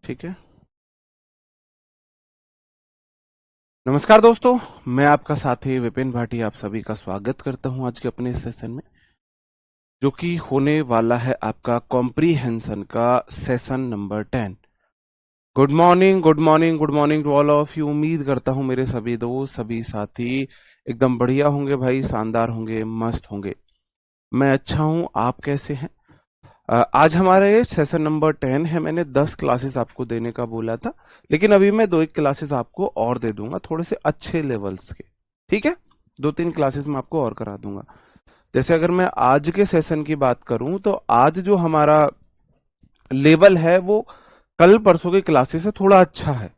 ठीक है। नमस्कार दोस्तों, मैं आपका साथी विपिन भाटी आप सभी का स्वागत करता हूं आज के अपने इस सेशन में, जो कि होने वाला है आपका कॉम्प्रीहेंशन का session number 10। Good morning, good morning, good morning to all of you. उम्मीद करता हूं मेरे सभी दोस्त, सभी साथी एकदम बढ़िया होंगे भाई, शानदार होंगे, मस्त होंगे। मैं अच्छा हूं, आप कैसे हैं? आज हमारे सेशन नंबर 10 है। मैंने 10 क्लासेस आपको देने का बोला था, लेकिन अभी मैं 2 एक क्लासेस आपको और दे दूंगा, थोड़े से अच्छे लेवल्स के। ठीक है, 2-3 क्लासेस मैं आपको और करा दूंगा। जैसे अगर मैं आज के सेशन की बात करूं तो आज जो हमारा लेवल है वो कल परसों की क्लासेस से थोड़ा अच्छा है।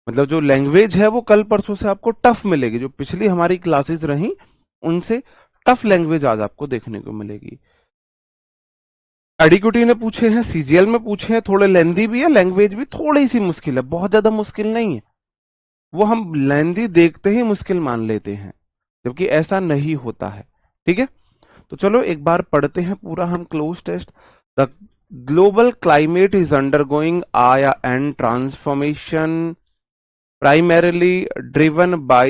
मतलब जो लैंग्वेज है वो कल परसों से आपको टफ मिलेगी। जो पिछली हमारी क्लासेस रही उनसे टफ लैंग्वेज आज आपको देखने को मिलेगी। एडिक्यूटी ने पूछे हैं, सीजीएल में पूछे हैं, थोड़े लेंदी भी है, लैंग्वेज भी थोड़ी सी मुश्किल है, बहुत ज्यादा मुश्किल नहीं है। वो हम लेंदी देखते ही मुश्किल मान लेते हैं, जबकि ऐसा नहीं होता है। ठीक है, तो चलो एक बार पढ़ते हैं पूरा हम cloze test. The global climate is undergoing आया and transformation primarily driven by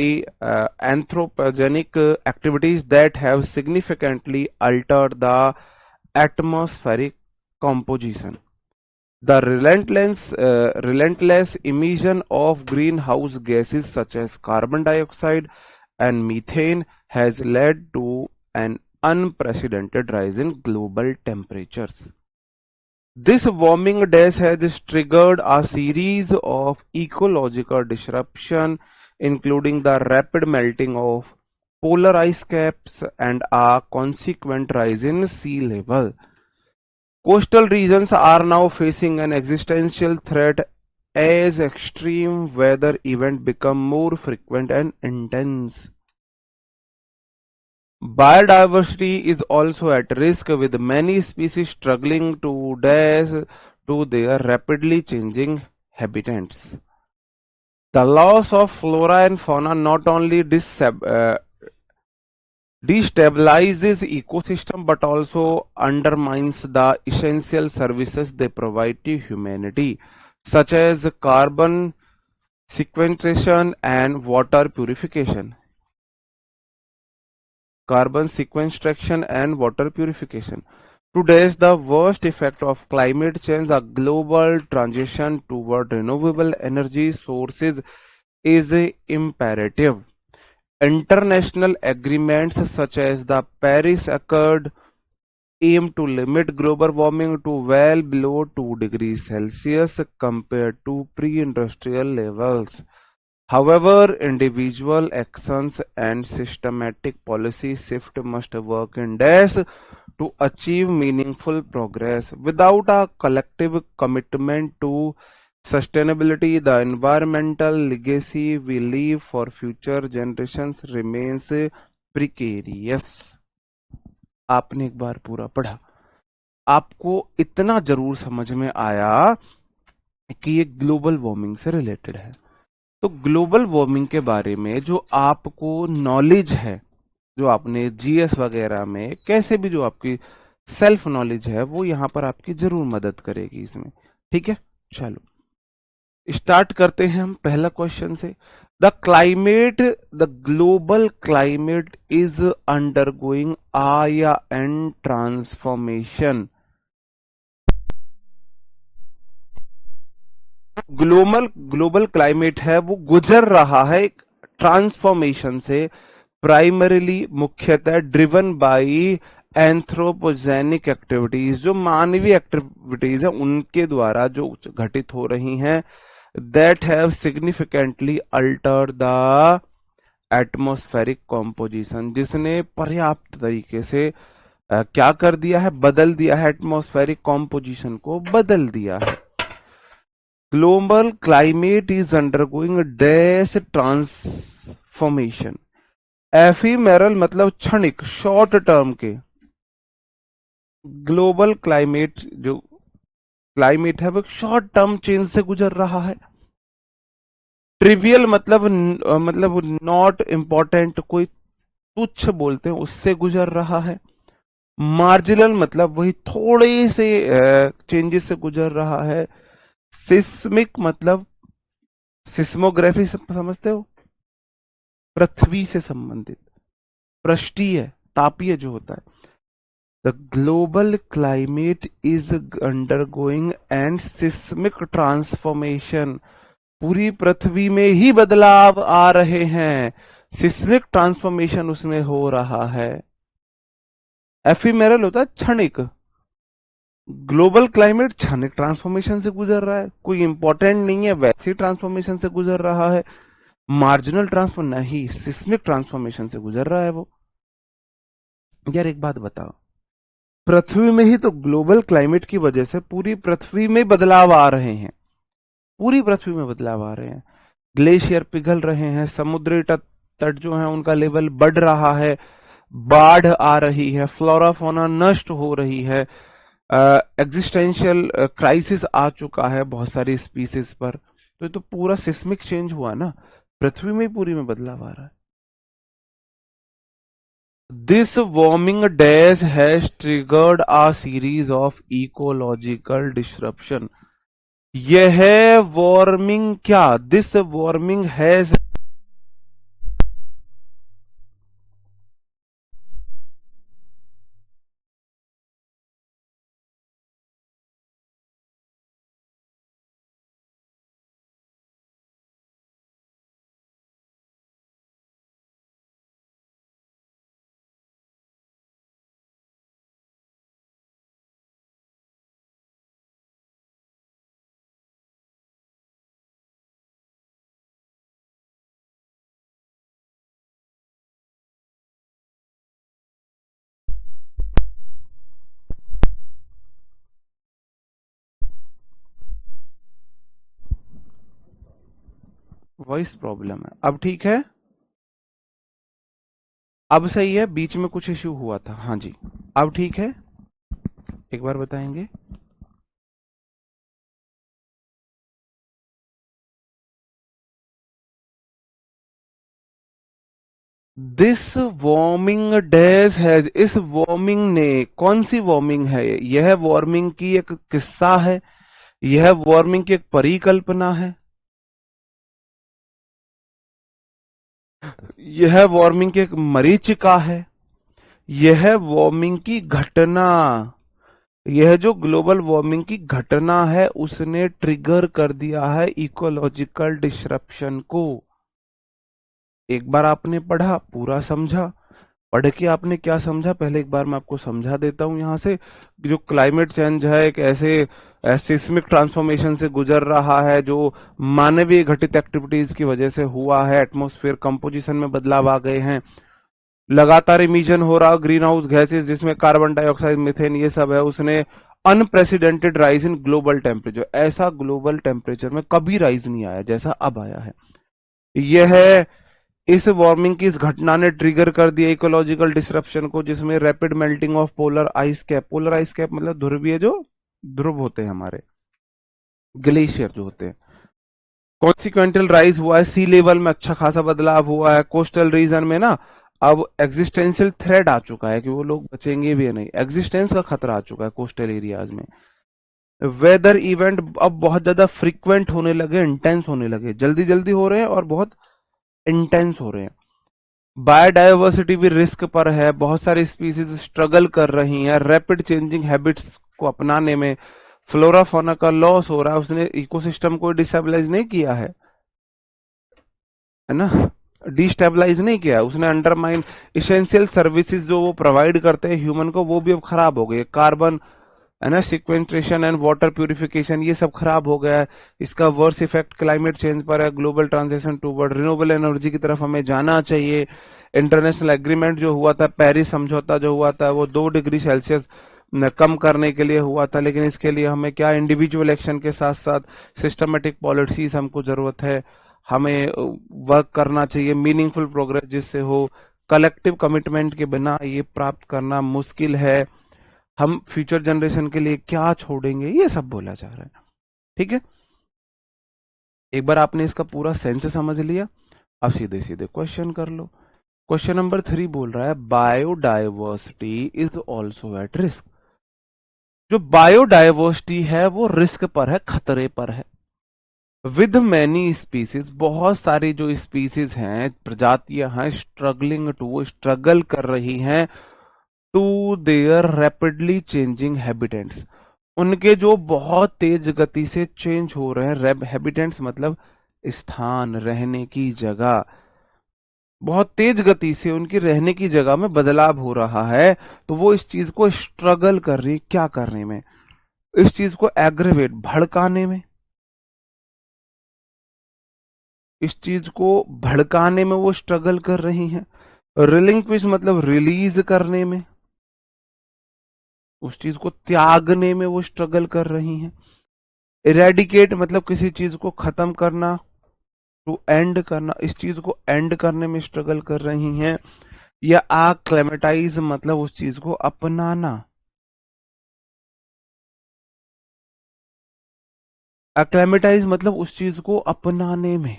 anthropogenic activities that have significantly altered the atmospheric composition. The relentless emission of greenhouse gases such as carbon dioxide and methane has led to an unprecedented rise in global temperatures. This warming dash has triggered a series of ecological disruption, including the rapid melting of polar ice caps and a consequent rise in sea level. Coastal regions are now facing an existential threat as extreme weather events become more frequent and intense. Biodiversity is also at risk, with many species struggling to adapt to their rapidly changing habitats. The loss of flora and fauna not only destabilizes ecosystem but also undermines the essential services they provide to humanity, such as carbon sequestration and water purification. Carbon sequestration and water purification. Today's the worst effect of climate change, a global transition toward renewable energy sources is imperative. International agreements such as the Paris Accord aim to limit global warming to well below 2 degrees Celsius compared to pre-industrial levels. However, individual actions and systematic policy shift must work in dash to achieve meaningful progress. Without a collective commitment to sustainability, the environmental legacy we leave for future generations remains precarious. आपने एक बार पूरा पढ़ा, आपको इतना जरूर समझ में आया कि ये ग्लोबल वार्मिंग से रिलेटेड है। तो ग्लोबल वार्मिंग के बारे में जो आपको नॉलेज है, जो आपने जीएस वगैरह में कैसे भी जो आपकी सेल्फ नॉलेज है, वो यहां पर आपकी जरूर मदद करेगी इसमें। ठीक है, चलो स्टार्ट करते हैं हम पहला क्वेश्चन से। The global climate is undergoing आया एंड ट्रांसफॉर्मेशन। ग्लोबल क्लाइमेट है वो गुजर रहा है एक ट्रांसफॉर्मेशन से, प्राइमरीली मुख्यतः ड्रिवन बाय एंथ्रोपोजेनिक एक्टिविटीज, जो मानवीय एक्टिविटीज है उनके द्वारा जो घटित हो रही हैं, that have significantly alter the atmospheric composition, जिसने पर्याप्त तरीके से क्या कर दिया है, बदल दिया है, एटमॉस्फेरिक कॉम्पोजिशन को बदल दिया है। Global climate is undergoing dash transformation. Ephemeral मतलब क्षणिक, शॉर्ट टर्म के। ग्लोबल क्लाइमेट जो क्लाइमेट है वो शॉर्ट टर्म चेंज से गुजर रहा है। ट्रिवियल मतलब नॉट इंपॉर्टेंट, कोई तुच्छ बोलते हैं, उससे गुजर रहा है। मार्जिनल मतलब वही थोड़े से चेंजेस से गुजर रहा है। सिस्मिक मतलब सिस्मोग्राफी समझते हो, पृथ्वी से संबंधित, पृष्ठीय तापीय जो होता है। The global climate is undergoing and seismic transformation, पूरी पृथ्वी में ही बदलाव आ रहे हैं, सिस्मिक ट्रांसफॉर्मेशन उसमें हो रहा है। एफिमेरल होता है क्षणिक, ग्लोबल क्लाइमेट क्षणिक ट्रांसफॉर्मेशन से गुजर रहा है, कोई इंपॉर्टेंट नहीं है वैसी ट्रांसफॉर्मेशन से गुजर रहा है। मार्जिनल ट्रांसफॉर्म नहीं, सिस्मिक ट्रांसफॉर्मेशन से गुजर रहा है वो। यार एक बात बताओ, पृथ्वी में ही तो ग्लोबल क्लाइमेट की वजह से पूरी पृथ्वी में बदलाव आ रहे हैं, पूरी पृथ्वी में बदलाव आ रहे हैं, ग्लेशियर पिघल रहे हैं, समुद्री तट तट जो है उनका लेवल बढ़ रहा है, बाढ़ आ रही है, फ्लोरा फौना नष्ट हो रही है, एग्जिस्टेंशियल क्राइसिस आ चुका है बहुत सारी स्पीसीज पर। तो ये तो पूरा सिस्मिक चेंज हुआ ना, पृथ्वी में पूरी में बदलाव आ रहा है। This warming dash has triggered a series of ecological disruption. यह वार्मिंग क्या, this warming has, voice problem है, अब ठीक है, अब सही है, बीच में कुछ इश्यू हुआ था, हाँ जी, अब ठीक है, एक बार बताएंगे। दिस वार्मिंग डैश हैज, इस वार्मिंग ने, कौन सी वार्मिंग है, यह वार्मिंग की एक किस्सा है, यह वार्मिंग की एक परिकल्पना है, यह वार्मिंग की एक मरीचिका है, यह वार्मिंग की घटना, यह जो ग्लोबल वार्मिंग की घटना है उसने ट्रिगर कर दिया है इकोलॉजिकल डिसरप्शन को। एक बार आपने पढ़ा, पूरा समझा, पढ़ के आपने क्या समझा, पहले एक बार मैं आपको समझा देता हूं यहां से। जो क्लाइमेट चेंज है एक ऐसे सिस्मिक ट्रांसफॉर्मेशन से गुजर रहा है जो मानवीय घटित एक्टिविटीज की वजह से हुआ है, एटमॉस्फेयर कंपोजिशन में बदलाव आ गए हैं, लगातार इमिशन हो रहा ग्रीन हाउस गैसेज जिसमें कार्बन डाइऑक्साइड, मीथेन ये सब है, उसने unprecedented rise in global temperature, ऐसा ग्लोबल टेम्परेचर में कभी राइज नहीं आया जैसा अब आया है। यह है, इस वार्मिंग की इस घटना ने ट्रिगर कर दिया इकोलॉजिकल डिसरप्शन को, जिसमें rapid melting of polar ice cap, polar ice cap मतलब ध्रुवीय जो ध्रुव होते हैं हमारे, ग्लेशियर जो होते हैं, कॉन्सिक्वेंटल राइज हुआ है, सी लेवल में अच्छा खासा बदलाव हुआ है, कोस्टल रीजन में ना अब एग्जिस्टेंशियल थ्रेट आ चुका है कि वो लोग बचेंगे भी नहीं, एग्जिस्टेंस का खतरा आ चुका है कोस्टल एरियाज में। वेदर इवेंट अब बहुत ज्यादा फ्रीक्वेंट होने लगे, इंटेंस होने लगे, जल्दी जल्दी हो रहे हैं और बहुत इंटेंस हो रहे हैं। बायोडायवर्सिटी भी रिस्क पर है, बहुत सारी स्पीसीज स्ट्रगल कर रही हैं रैपिड चेंजिंग हैबिट्स को अपनाने में, फ्लोरा फौना का लॉस हो रहा है, उसने इकोसिस्टम को डिस्टेबलाइज नहीं किया है ना, डिस्टेबलाइज नहीं किया, उसने अंडरमाइन इसेंशियल सर्विसेज जो वो प्रोवाइड करते हैं ह्यूमन को, वो भी अब खराब हो गए, कार्बन है ना, सिक्वेंट्रेशन एंड वाटर प्यूरिफिकेशन ये सब खराब हो गया है। इसका वर्स इफेक्ट क्लाइमेट चेंज पर है, global transition toward renewable energy की तरफ हमें जाना चाहिए। इंटरनेशनल एग्रीमेंट जो हुआ था, पेरिस समझौता जो हुआ था, वो 2 डिग्री सेल्सियस कम करने के लिए हुआ था, लेकिन इसके लिए हमें क्या, इंडिविजुअल एक्शन के साथ साथ सिस्टमेटिक पॉलिसीज हमको जरूरत है, हमें वर्क करना चाहिए, मीनिंगफुल प्रोग्रेस जिससे हो, कलेक्टिव कमिटमेंट के बिना ये प्राप्त करना मुश्किल है, हम फ्यूचर जनरेशन के लिए क्या छोड़ेंगे, ये सब बोला जा रहा है। ठीक है, एक बार आपने इसका पूरा सेंस समझ लिया, अब सीधे सीधे क्वेश्चन कर लो। क्वेश्चन नंबर 3 बोल रहा है biodiversity is also at risk. जो बायोडायवर्सिटी है वो रिस्क पर है, खतरे पर है। विद मैनी स्पीसीज, बहुत सारी जो स्पीसीज हैं, प्रजातियां हैं, स्ट्रगलिंग टू, स्ट्रगल कर रही हैं to their rapidly changing habitants, उनके जो बहुत तेज गति से चेंज हो रहे हैं हैबिटेंट्स, मतलब स्थान, रहने की जगह, बहुत तेज गति से उनकी रहने की जगह में बदलाव हो रहा है। तो वो इस चीज को स्ट्रगल कर रही, क्या करने में, इस चीज को एग्रेवेट, भड़काने में, इस चीज को भड़काने में वो स्ट्रगल कर रही हैं। रिलिंक्विश मतलब रिलीज करने में, उस चीज को त्यागने में वो स्ट्रगल कर रही हैं। इरेडिकेट मतलब किसी चीज को खत्म करना, टू एंड करना, इस चीज को एंड करने में स्ट्रगल कर रही हैं। या एक्लेमेटाइज मतलब उस चीज को अपनाना, एक्लेमेटाइज मतलब उस चीज को अपनाने में।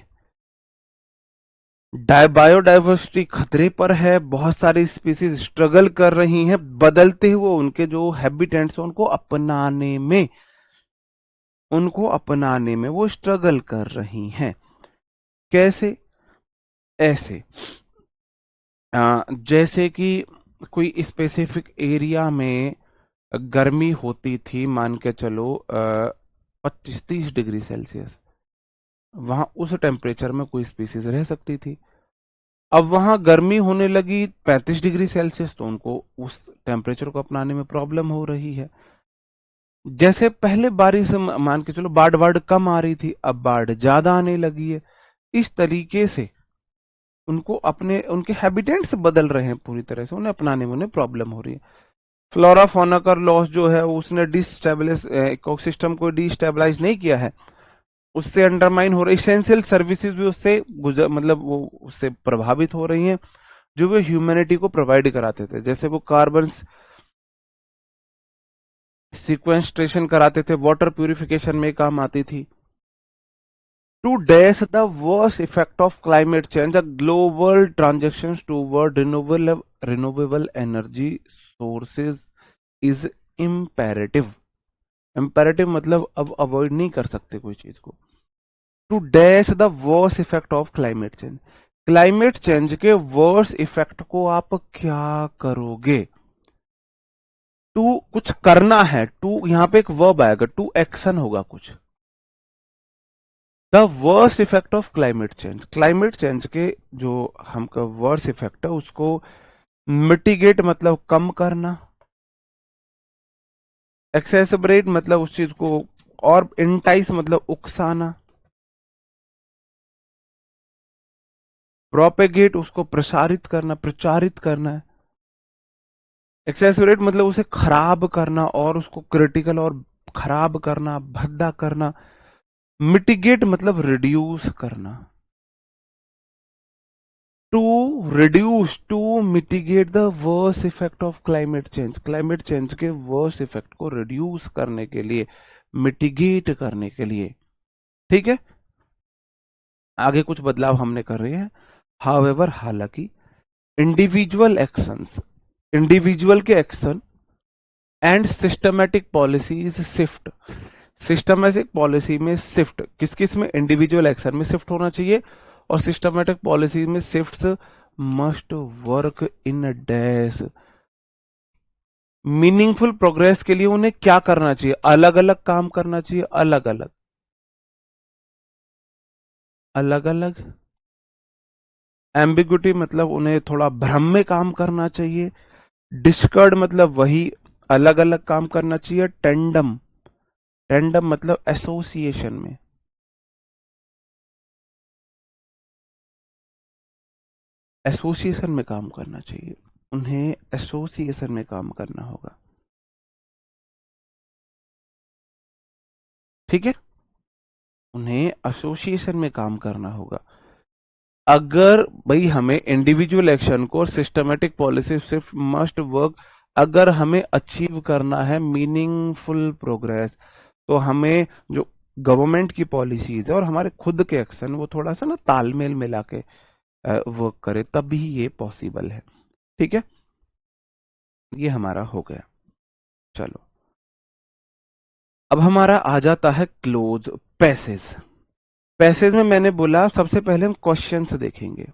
बायोडाइवर्सिटी खतरे पर है, बहुत सारी स्पीसीज स्ट्रगल कर रही हैं बदलते हुए उनके जो हैबिटेंट्स उनको अपनाने में, उनको अपनाने में वो स्ट्रगल कर रही हैं। कैसे? ऐसे जैसे कि कोई स्पेसिफिक एरिया में गर्मी होती थी, मान के चलो 25-30 डिग्री सेल्सियस, वहां उस टेम्परेचर में कोई स्पीसीज रह सकती थी। अब वहां गर्मी होने लगी 35 डिग्री सेल्सियस, तो उनको उस टेम्परेचर को अपनाने में प्रॉब्लम हो रही है। जैसे पहले बारिश मान के चलो बाढ़ बाढ़ कम आ रही थी, अब बाढ़ ज्यादा आने लगी है। इस तरीके से उनको अपने, उनके हैबिटेट्स बदल रहे हैं पूरी तरह से, उन्हें अपनाने में उन्हें प्रॉब्लम हो रही है। फ्लोरा फौना का लॉस जो है उसने डिस्टेबलाइज, इकोसिस्टम को डिस्टेबलाइज नहीं किया है, उससे अंडरमाइन हो रही, इसेंशियल सर्विसेज भी उससे गुजर, मतलब वो उससे प्रभावित हो रही हैं, जो वे ह्यूमैनिटी को प्रोवाइड कराते थे। जैसे वो कार्बन सिक्वेस्ट्रेशन कराते थे, वाटर प्यूरिफिकेशन में काम आती थी। To dash the worst effect of climate change, a global transaction toward renewable energy sources is imperative. Imperative मतलब अब अवॉइड नहीं कर सकते कोई चीज को। To dash the worst effect of climate change, climate change के वर्स्ट इफेक्ट को आप क्या करोगे? टू कुछ करना है, टू यहां पे एक वर्ब आएगा, टू एक्शन होगा कुछ। The worst effect of climate change, climate change के जो हमका वर्स्ट इफेक्ट है उसको मिटिगेट मतलब कम करना, एक्सेसबरेट मतलब उस चीज को, और इंटाइस मतलब उकसाना, प्रोपेगेट उसको प्रसारित करना, प्रचारित करना है। एक्सेसरेट मतलब उसे खराब करना और उसको क्रिटिकल और खराब करना, भद्दा करना। मिटिगेट मतलब रिड्यूस करना, to reduce, to mitigate the worst effect of climate change, climate change के वर्स्ट इफेक्ट को रिड्यूस करने के लिए, मिटिगेट करने के लिए। ठीक है, आगे कुछ बदलाव हमने कर रहे हैं। हाउएवर, हालांकि, इंडिविजुअल एक्शंस, इंडिविजुअल के action and systematic policies shift, systematic policy में शिफ्ट, किस किस में, इंडिविजुअल एक्शन में शिफ्ट होना चाहिए, और सिस्टमैटिक पॉलिसी में shift must work in dash, meaningful progress के लिए उन्हें क्या करना चाहिए, अलग अलग काम करना चाहिए, अलग अलग, अलग अलग। एम्बिग्युटी मतलब उन्हें थोड़ा भ्रम में काम करना चाहिए। डिस्कर्ड मतलब वही, अलग अलग काम करना चाहिए। टेंडम, टेंडम मतलब एसोसिएशन में, एसोसिएशन में काम करना चाहिए, उन्हें एसोसिएशन में काम करना होगा। ठीक है, उन्हें एसोसिएशन में काम करना होगा। अगर भाई हमें इंडिविजुअल एक्शन को और सिस्टमेटिक पॉलिसी सिर्फ मस्ट वर्क, अगर हमें अचीव करना है मीनिंगफुल प्रोग्रेस, तो हमें जो गवर्नमेंट की पॉलिसीज है और हमारे खुद के एक्शन वो थोड़ा सा ना तालमेल मिला के वर्क करे, तभी ये पॉसिबल है। ठीक है, ये हमारा हो गया। चलो। अब हमारा आ जाता है क्लोज पैसेज। पैसेज में मैंने बोला सबसे पहले हम क्वेश्चंस देखेंगे।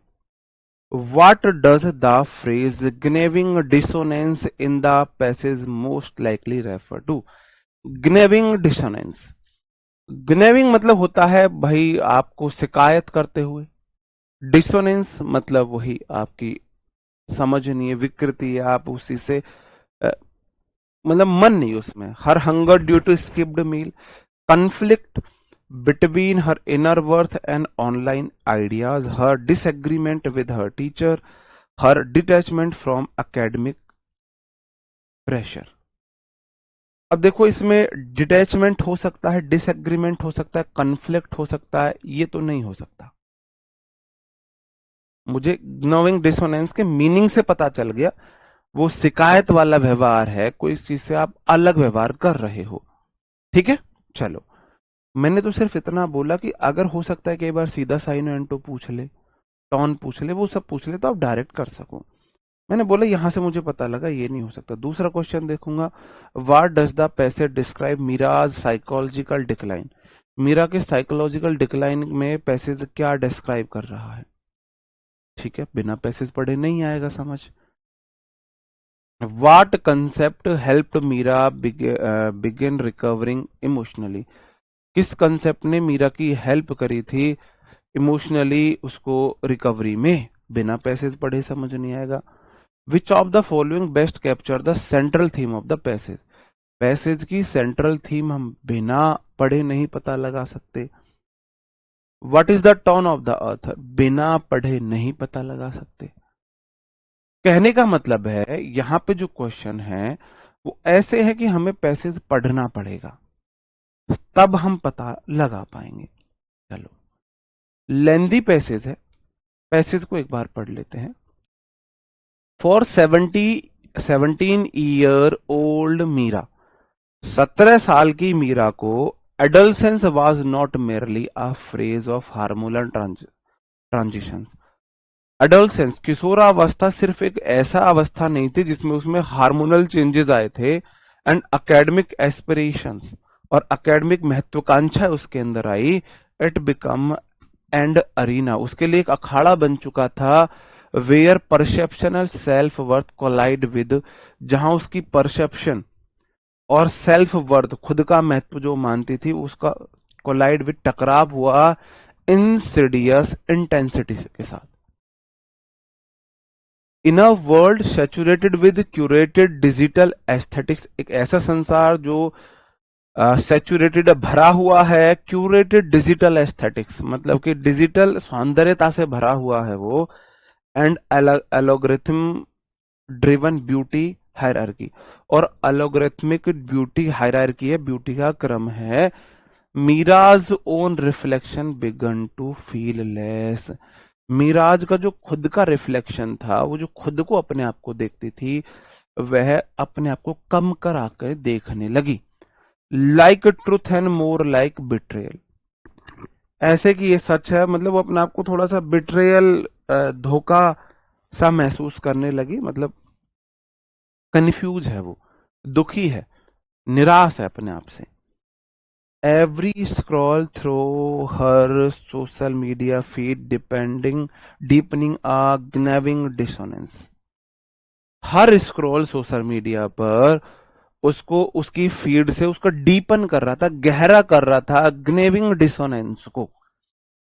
What does the phrase gnawing dissonance in the passage most likely refer to? Gnawing dissonance, gnawing मतलब होता है भाई आपको शिकायत करते हुए, डिसोनेंस मतलब वही आपकी समझ नहीं है, विकृति है, आप उसी से अ, मतलब मन नहीं उसमें। Her hunger due to skipped meal, conflict between her inner worth and online ideas, her disagreement with her teacher, her detachment from academic pressure। अब देखो इसमें डिटैचमेंट हो सकता है, डिसएग्रीमेंट हो सकता है, कन्फ्लिक्ट हो सकता है, ये तो नहीं हो सकता। मुझे नोइंग डिसोनेंस के मीनिंग से पता चल गया वो शिकायत वाला व्यवहार है, कोई चीज से आप अलग व्यवहार कर रहे हो। ठीक है, चलो। मैंने तो सिर्फ इतना बोला कि अगर हो सकता है कई बार सीधा साइन एंटो पूछ ले, टॉन पूछ ले, वो सब पूछ ले तो आप डायरेक्ट कर सको। मैंने बोला यहां से मुझे पता लगा ये नहीं हो सकता। दूसरा क्वेश्चन देखूंगा, what does the passage describe Meera's psychological decline? Meera के साइकोलॉजिकल डिक्लाइन में पैसेज क्या डिस्क्राइब कर रहा है? ठीक है, बिना पैसेज पढ़े नहीं आएगा समझ। What concept helped Meera begin recovering emotionally? किस कंसेप्ट ने मीरा की हेल्प करी थी इमोशनली उसको रिकवरी में? बिना पैसेज पढ़े समझ नहीं आएगा। Which of the following best capture the central theme of the passage? Passage की सेंट्रल थीम हम बिना पढ़े नहीं पता लगा सकते। What is the tone of the author? बिना पढ़े नहीं पता लगा सकते। कहने का मतलब है यहां पे जो क्वेश्चन है वो ऐसे है कि हमें पैसेज पढ़ना पड़ेगा, तब हम पता लगा पाएंगे। चलो, लेंदी पैसेज है, पैसेज को एक बार पढ़ लेते हैं। फॉर 17 ओल्ड मीरा, 17 साल की मीरा को adolescence was not merely a phrase of hormonal transition. Adolescence किशोरावस्था सिर्फ एक ऐसा अवस्था नहीं थी जिसमें उसमें हार्मोनल चेंजेस आए थे, एंड अकेडमिक एस्पिरेशंस, और अकेडमिक महत्वाकांक्षा उसके अंदर आई। इट बिकम एंड अरीना, उसके लिए एक अखाड़ा बन चुका था। Where perceptional self worth collide with, जहां उसकी परसेप्शन और सेल्फ वर्थ खुद का महत्व जो मानती थी उसका कोलाइड विद टकराव हुआ इंसिडियस इंटेंसिटी के साथ। In a world saturated with curated digital aesthetics, एक ऐसा संसार जो सैचुरेटेड भरा हुआ है क्यूरेटेड डिजिटल एस्थेटिक्स, मतलब कि डिजिटल सौंदर्यता से भरा हुआ है वो, and algorithm driven beauty hierarchy, और एलोग्रिथमिक ब्यूटी हायरार्की है, ब्यूटी का क्रम है। Meera's own reflection began to feel less, Meera's का जो खुद का रिफ्लेक्शन था, वो जो खुद को अपने आप को देखती थी, वह अपने आप को कम कर आकर देखने लगी। Like truth and more like betrayal, ऐसे कि ये सच है, मतलब वो अपने आप को थोड़ा सा बिट्रेयल, धोखा सा महसूस करने लगी, मतलब कंफ्यूज है वो, दुखी है, निराश है अपने आप से। Every scroll through her social media feed depending deepening a gnawing dissonance, हर स्क्रॉल सोशल मीडिया पर उसको उसकी फीड से उसका डीपन कर रहा था, गहरा कर रहा था ग्नेविंग डिसोनेंस को।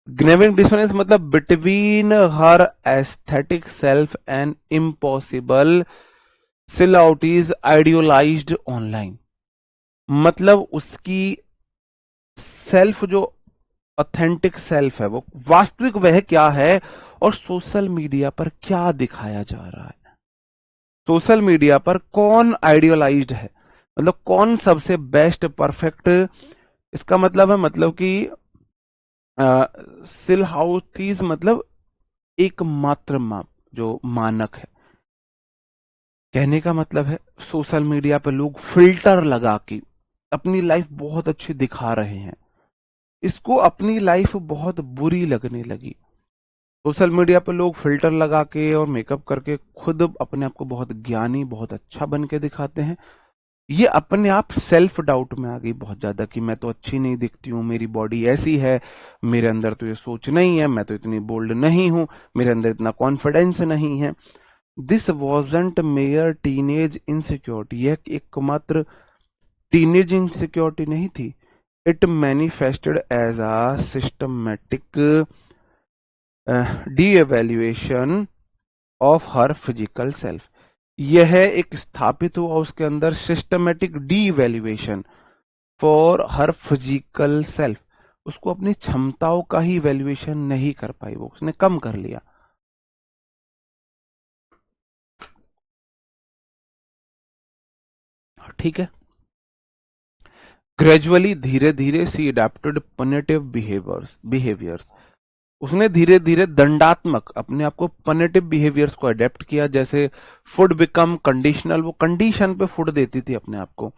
ग्नेविंग डिसोनेंस मतलब between her aesthetic self and impossible silhouette idealised online, मतलब उसकी सेल्फ जो ऑथेंटिक सेल्फ है, वो वास्तविक वह क्या है, और सोशल मीडिया पर क्या दिखाया जा रहा है। सोशल मीडिया पर कौन आइडियलाइज्ड है, मतलब कौन सबसे बेस्ट परफेक्ट, इसका मतलब है मतलब कि सिलहाउतीज मतलब एकमात्र माप, जो मानक है। कहने का मतलब है सोशल मीडिया पर लोग फिल्टर लगा के अपनी लाइफ बहुत अच्छी दिखा रहे हैं, इसको अपनी लाइफ बहुत बुरी लगने लगी। सोशल मीडिया पर लोग फिल्टर लगा के और मेकअप करके खुद अपने आप को बहुत ज्ञानी, बहुत अच्छा बन के दिखाते हैं, ये अपने आप सेल्फ डाउट में आ गई बहुत ज्यादा कि मैं तो अच्छी नहीं दिखती हूँ, मेरी बॉडी ऐसी है, मेरे अंदर तो ये सोच नहीं है, मैं तो इतनी बोल्ड नहीं हूँ, मेरे अंदर इतना कॉन्फिडेंस नहीं है। This wasn't mere teenage insecurity, यह एकमात्र टीनेज इनसिक्योरिटी नहीं थी। It manifested as a systematic devaluation of her physical self. यह एक स्थापित हुआ उसके अंदर systematic devaluation for her physical self. उसको अपनी क्षमताओं का ही इवेल्युएशन नहीं कर पाई, वो उसने कम कर लिया। ठीक है। ग्रेजुअली, धीरे धीरे सी अडेप्टेड पनेटिव बिहेवियर्स, उसने धीरे धीरे दंडात्मक अपने आप को पनेटिव बिहेवियर्स को अडेप्ट किया। जैसे फूड बिकम कंडीशनल, वो कंडीशन पे फूड देती थी अपने आप को।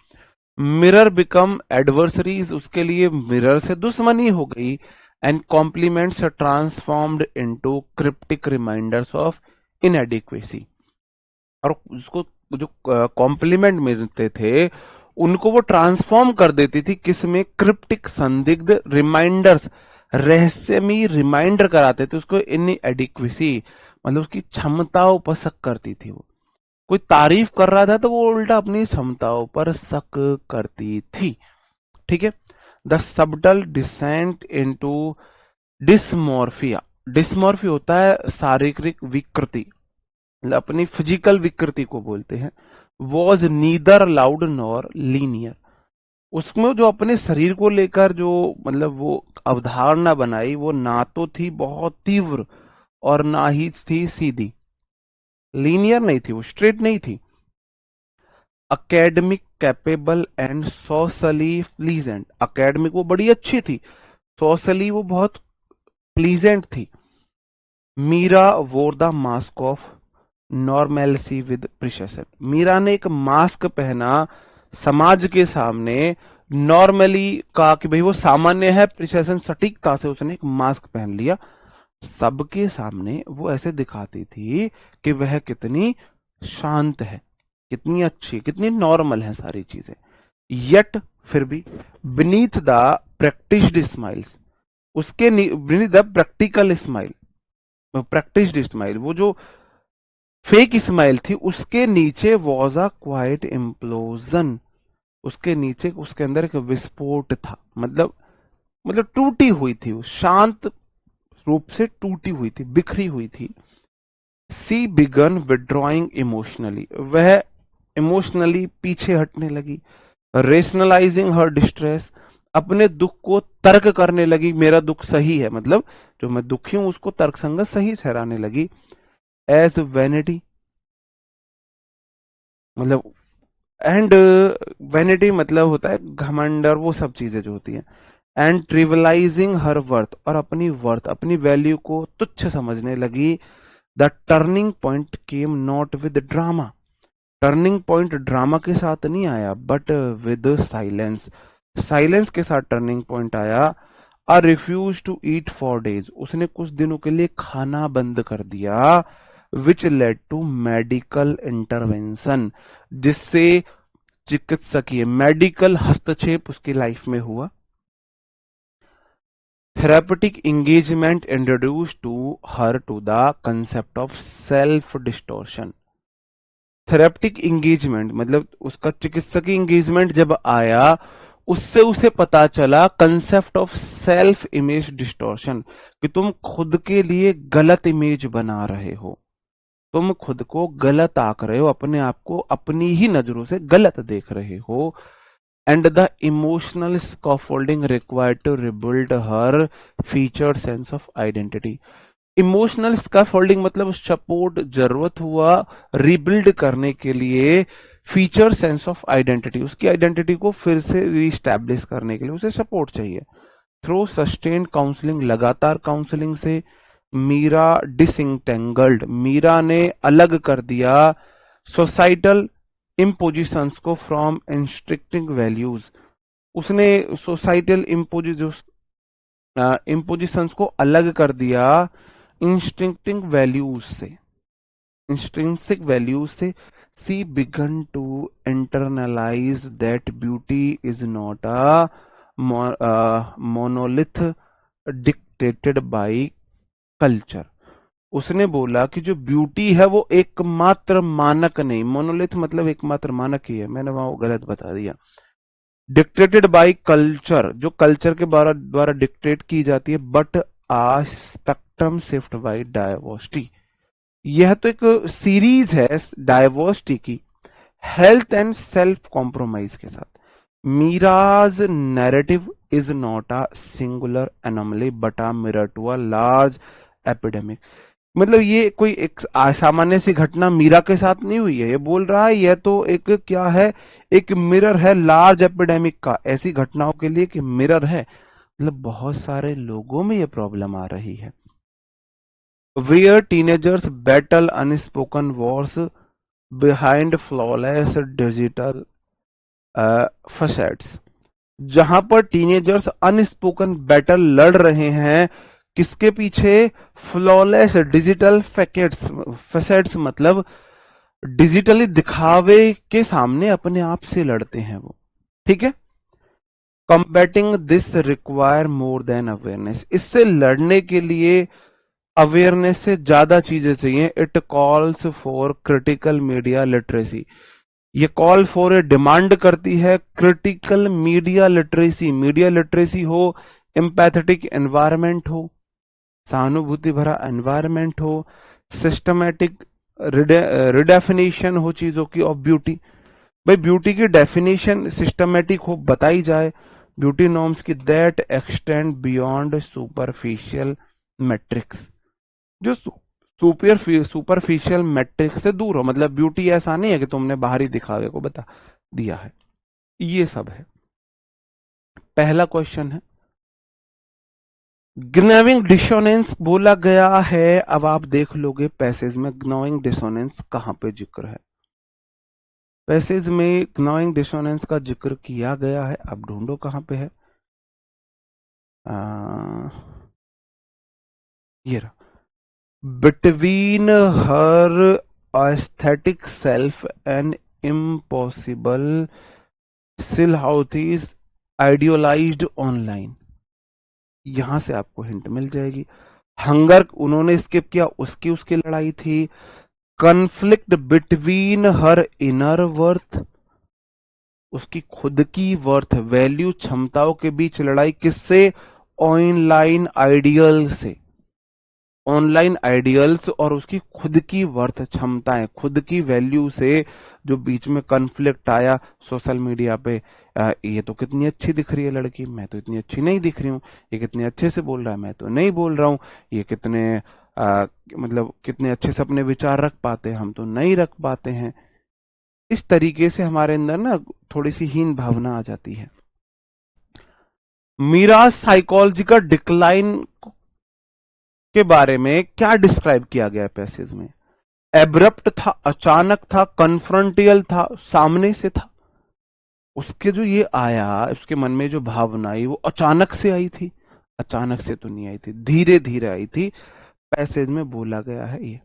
मिरर बिकम एडवर्सरीज, उसके लिए मिरर से दुश्मनी हो गई। And compliments transformed into cryptic reminders of inadequacy. और उसको जो कॉम्प्लीमेंट मिलते थे उनको वो ट्रांसफॉर्म कर देती थी किसमें, क्रिप्टिक संदिग्ध रिमाइंडर्स, रहस्यमयी रिमाइंडर कराते थे उसको इन एडिक्वेसी, मतलब उसकी क्षमताओं पर शक करती थी। वो कोई तारीफ कर रहा था तो वो उल्टा अपनी क्षमताओं पर शक करती थी। ठीक है। द सबटल डिसेंट इनटू डिसमॉर्फिया, डिसमॉर्फिया होता है शारीरिक विकृति, मतलब अपनी फिजिकल विकृति को बोलते हैं। Was neither loud nor linear, उसमें जो अपने शरीर को लेकर जो मतलब वो अवधारणा बनाई वो ना तो थी बहुत तीव्र और ना ही थी सीधी, लीनियर नहीं थी, वो स्ट्रेट नहीं थी। Academic capable and socially pleasant, academic वो बड़ी अच्छी थी, सोशली वो बहुत प्लीजेंट थी। Meera wore the mask of normality with precision, Meera ने एक मास्क पहना समाज के सामने, नॉर्मली का कि भाई वो सामान्य है, प्रिसिशन सटीकता से उसने एक मास्क पहन लिया। सबके सामने वो ऐसे दिखाती थी कि वह कितनी शांत है, कितनी अच्छी, कितनी नॉर्मल है सारी चीजें। यट, फिर भी, बीनीथ द प्रैक्टिस्ड स्माइल्स, उसके beneath the practical smile, practised smile, वो जो फेक स्माइल थी उसके नीचे वॉज अ क्वाइट इम्प्लोजन, उसके नीचे उसके अंदर एक विस्फोट था। मतलब टूटी हुई थी, वो शांत रूप से टूटी हुई थी, बिखरी हुई थी। सी बिगन विड्रॉइंग इमोशनली, वह इमोशनली पीछे हटने लगी। रेशनलाइजिंग हर डिस्ट्रेस, अपने दुख को तर्क करने लगी, मेरा दुख सही है, मतलब जो मैं दुखी हूं उसको तर्कसंगत सही ठहराने लगी। एज वैनिटी, मतलब एंड वैनिटी मतलब होता है घमंड और वो सब चीजें जो होती हैं। एंड ट्रिवलाइजिंग हर वर्थ, और अपनी वर्थ, अपनी वैल्यू को तुच्छ समझने लगी। The turning point came not with drama, turning point drama के साथ नहीं आया बट विद साइलेंस, साइलेंस के साथ टर्निंग पॉइंट आया। आ refuse to eat for days, उसने कुछ दिनों के लिए खाना बंद कर दिया। Which led to medical intervention, जिससे चिकित्सकीय मेडिकल हस्तक्षेप उसकी लाइफ में हुआ। Therapeutic engagement introduce to her to the concept of self distortion, therapeutic engagement मतलब उसका चिकित्सकीय एंगेजमेंट जब आया उससे उसे पता चला concept of self image distortion, कि तुम खुद के लिए गलत इमेज बना रहे हो, तुम खुद को गलत आंक रहे हो, अपने आप को अपनी ही नजरों से गलत देख रहे हो। And the emotional scaffolding required to rebuild her feature sense of identity, emotional scaffolding मतलब सपोर्ट जरूरत हुआ रिबिल्ड करने के लिए, फीचर सेंस ऑफ आइडेंटिटी, उसकी आइडेंटिटी को फिर से रीस्टैब्लिश करने के लिए उसे सपोर्ट चाहिए। थ्रू सस्टेन्ड काउंसलिंग, लगातार काउंसलिंग से मीरा डिसइंटेंगल्ड, मीरा ने अलग कर दिया सोसाइटल इम्पोजिशंस को फ्रॉम इंस्ट्रिक्टिंग वैल्यूज, उसने सोसाइटल इम्पोजिशंस को अलग कर दिया इंस्टिंक्टिव वैल्यूज से, इंस्ट्रिंसिक वैल्यूज से, she began to internalize that beauty is not a monolith dictated by culture. उसने बोला कि जो ब्यूटी है वो एकमात्र मानक नहीं, मोनोलिथ मतलब एकमात्र मानक ही है, मैंने वहां गलत बता दिया। डिक्टेटेड बाय कल्चर, जो कल्चर के द्वारा डिक्टेट की जाती है, but a spectrum shift by diversity. यह तो एक सीरीज है डायवर्सिटी की, हेल्थ एंड सेल्फ कॉम्प्रोमाइज के साथ। Meera's narrative is not a singular anomaly but a mirror to a large epidemic. मतलब ये कोई एक असामान्य सी घटना मीरा के साथ नहीं हुई है, ये बोल रहा है यह तो एक क्या है, एक मिरर है लार्ज एपिडेमिक का, ऐसी घटनाओं के लिए कि मिरर है, मतलब बहुत सारे लोगों में ये प्रॉब्लम आ रही है। Where teenagers battle unspoken wars behind flawless digital facades, जहां पर टीनेजर्स अनस्पोकन बैटल लड़ रहे हैं, किसके पीछे? फ्लॉलेस डिजिटल फैसेट्स मतलब डिजिटली दिखावे के सामने अपने आप से लड़ते हैं वो, ठीक है। Combating this require more than awareness, इससे लड़ने के लिए अवेयरनेस से ज्यादा चीजें चाहिए। It calls for critical media literacy, ये कॉल फॉर ए डिमांड करती है क्रिटिकल मीडिया लिटरेसी हो, एम्पैथेटिक एनवायरमेंट हो, सहानुभूति भरा एनवायरमेंट हो, सिस्टमैटिक रिडेफिनेशन हो चीजों की ऑफ ब्यूटी। भाई ब्यूटी की डेफिनेशन सिस्टमैटिक हो, बताई जाए, ब्यूटी नॉर्म्स की that extend beyond superficial matrix, जो सुपरफिशियल मैट्रिक्स से दूर हो। मतलब ब्यूटी ऐसा नहीं है कि तुमने बाहरी दिखावे को बता दिया है, ये सब है। पहला क्वेश्चन है ग्नोइंग डिसोनेंस बोला गया है, अब आप देख लोगे पैसेज में ग्नोइंग डिसोनेंस कहां पे जिक्र है। पैसेज में ग्नोइंग डिसोनेंस का जिक्र किया गया है, अब ढूंढो कहां पे है। ये रहा, between her aesthetic self and impossible silhouettes idealised online, यहां से आपको हिंट मिल जाएगी। हंगर उन्होंने स्किप किया, उसकी लड़ाई थी। Conflict between her inner worth, उसकी खुद की वर्थ वैल्यू क्षमताओं के बीच लड़ाई, किससे? ऑनलाइन आइडियल से, ऑनलाइन आइडियल्स और उसकी खुद की वर्थ क्षमताएं, खुद की वैल्यू से जो बीच में कन्फ्लिक्ट आया सोशल मीडिया पे। ये तो कितनी अच्छी दिख रही है लड़की, मैं तो इतनी अच्छी नहीं दिख रही हूँ, ये कितने अच्छे से बोल रहा है, मैं तो नहीं बोल रहा हूँ, ये कितने मतलब कितने अच्छे से अपने विचार रख पाते हैं, हम तो नहीं रख पाते हैं। इस तरीके से हमारे अंदर ना थोड़ी सी हीन भावना आ जाती है। मीरा साइकोलॉजी का डिक्लाइन के बारे में क्या डिस्क्राइब किया गया है पैसेज में? एब्रप्ट था, अचानक था, कन्फ्रंटियल था, सामने से था। उसके जो ये आया, उसके मन में जो भावना आई वो अचानक से आई थी, अचानक से तो नहीं आई थी, धीरे धीरे आई थी, पैसेज में बोला गया है ये।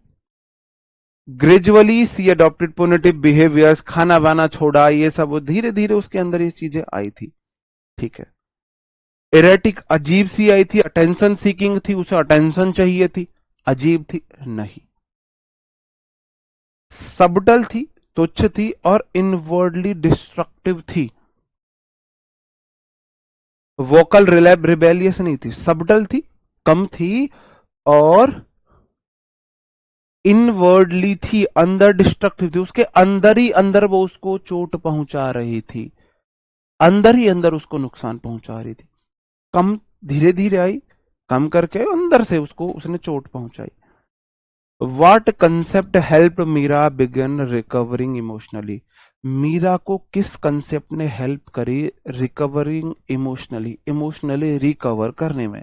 ग्रेजुअली सी अडॉप्टेड पोनेटिव बिहेवियर्स, खाना वाना छोड़ा, ये सब धीरे धीरे उसके अंदर ये चीजें आई थी, ठीक है। एरेटिक, अजीब सी आई थी, अटेंशन सीकिंग थी, उसे अटेंशन चाहिए थी, अजीब थी नहीं। सबटल थी, तुच्छ थी और इनवर्डली डिस्ट्रक्टिव थी। वोकल रिबेलियस नहीं थी, सबटल थी, कम थी और इनवर्डली थी, अंदर डिस्ट्रक्टिव थी, उसके अंदर ही अंदर वो उसको चोट पहुंचा रही थी, अंदर ही अंदर उसको नुकसान पहुंचा रही थी। कम धीरे धीरे आई, कम करके अंदर से उसको उसने चोट पहुंचाई। What concept helped Meera begin recovering emotionally? Meera को किस कंसेप्ट ने हेल्प करी रिकवरिंग इमोशनली रिकवर करने में?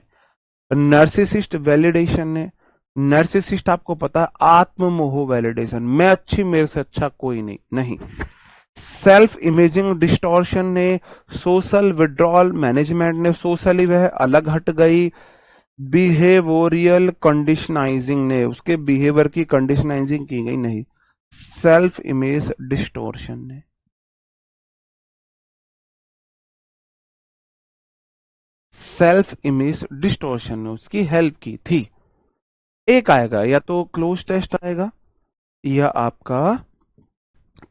नर्सिसिस्ट वैलिडेशन ने, नर्सिसिस्ट आपको पता है आत्ममोह वैलिडेशन, मैं अच्छी, मेरे से अच्छा कोई नहीं। सेल्फ इमेजिंग डिस्टॉर्शन ने, सोशल विड्रॉल मैनेजमेंट ने, सोशली वह अलग हट गई। बिहेवियरल कंडीशनाइजिंग ने, उसके बिहेवियर की कंडीशनाइजिंग की गई नहीं। सेल्फ इमेज डिस्टोर्शन ने। सेल्फ इमेज डिस्टोर्शन ने उसकी हेल्प की थी। एक आएगा, या तो क्लोज टेस्ट आएगा या आपका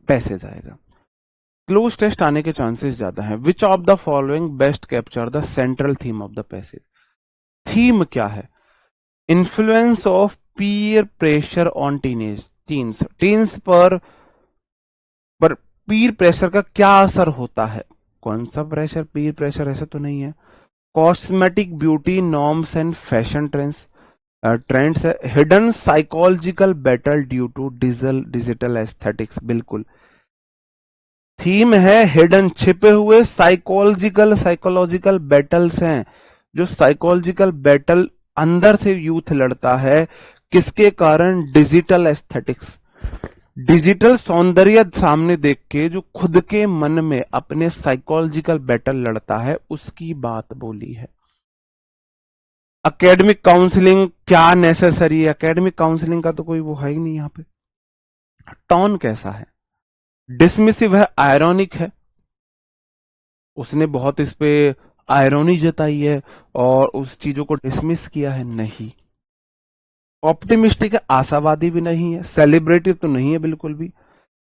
पैसेज आएगा। क्लोज टेस्ट आने के चांसेस ज्यादा हैं। Which of the following best capture the central theme of the passage. Theme क्या है? Influence of peer pressure on teens teens पर पीर प्रेशर का क्या असर होता है? कौन सा प्रेशर? पीर प्रेशर ऐसा तो नहीं है। Cosmetic beauty norms and fashion trends है। Hidden psychological battle due to digital aesthetics, बिल्कुल। थीम है हिडन, छिपे हुए साइकोलॉजिकल बैटल्स हैं। जो साइकोलॉजिकल बैटल अंदर से यूथ लड़ता है, किसके कारण? डिजिटल एस्थेटिक्स, डिजिटल सौंदर्य सामने देख के जो खुद के मन में अपने साइकोलॉजिकल बैटल लड़ता है, उसकी बात बोली है। एकेडमिक काउंसलिंग क्या नेसेसरी है? एकेडमिक काउंसलिंग का तो कोई वो है ही नहीं यहां पे। टोन कैसा है? डिसमिसिव है, आयरॉनिक है, उसने बहुत इस पे आयरॉनी जताई है और उस चीजों को डिसमिस किया है? नहीं। ऑप्टिमिस्टिक है, आशावादी भी नहीं है, सेलिब्रेटिव तो नहीं है बिल्कुल भी।